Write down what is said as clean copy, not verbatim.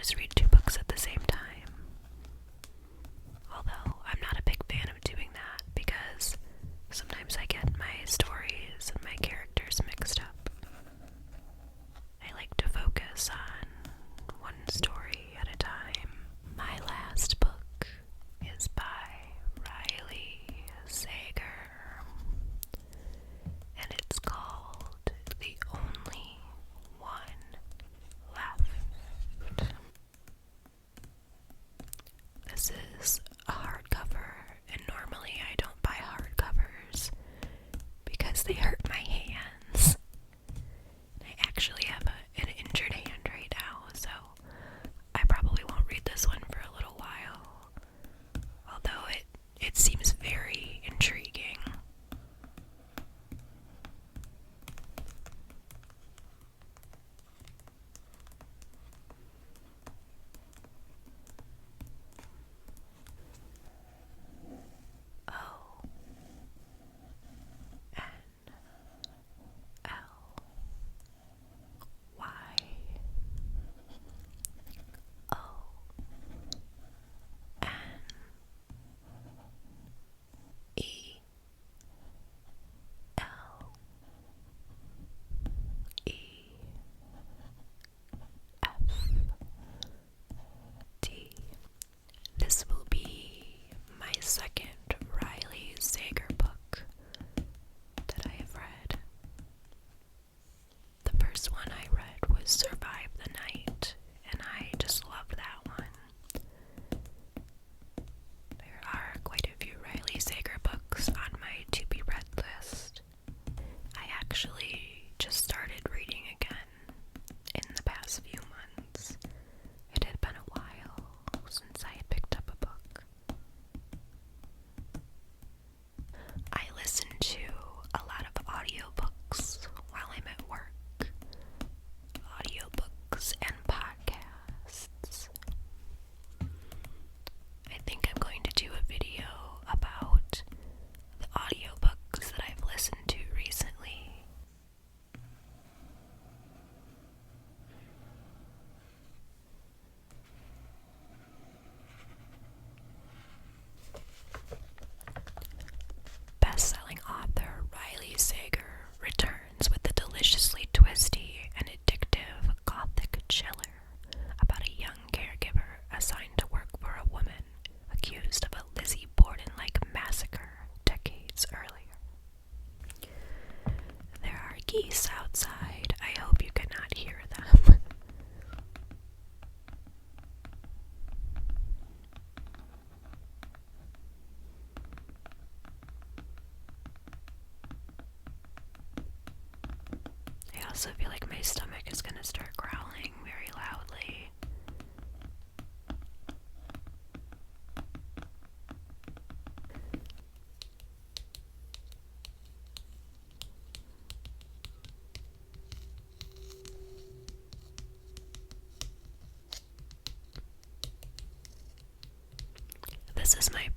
just read two books at the same time. Although I'm not a big fan of doing that because sometimes I get my stories and my characters mixed up. I like to focus on one story at a time. My last book is by Riley Sager, and it's called The Only One Left. This is a hardcover, and normally I don't buy hardcovers because they hurt my hands. I actually have an injured hand right now, so I probably won't read this one for a little while, although it seems very intriguing. This will be my second Riley Sager book that I have read. The first one I read was Survive the Night, and I just loved that one. There are quite a few Riley Sager books on my to-be-read list. I actually just started reading again in the past few months. It had been a while since I had picked up a book. I listen to a lot of audiobooks while I'm at work. Audiobooks and podcasts. I think I'm going to do a video about the audiobooks that I've listened to recently. Best-selling author Riley Sager returns with a deliciously twisty and addictive gothic chiller about a young caregiver assigned to work for a woman accused of a Lizzie Borden-like massacre decades earlier. There are geese outside. I hope you cannot hear them. I also feel like my stomach is going to start growling very loudly. This is my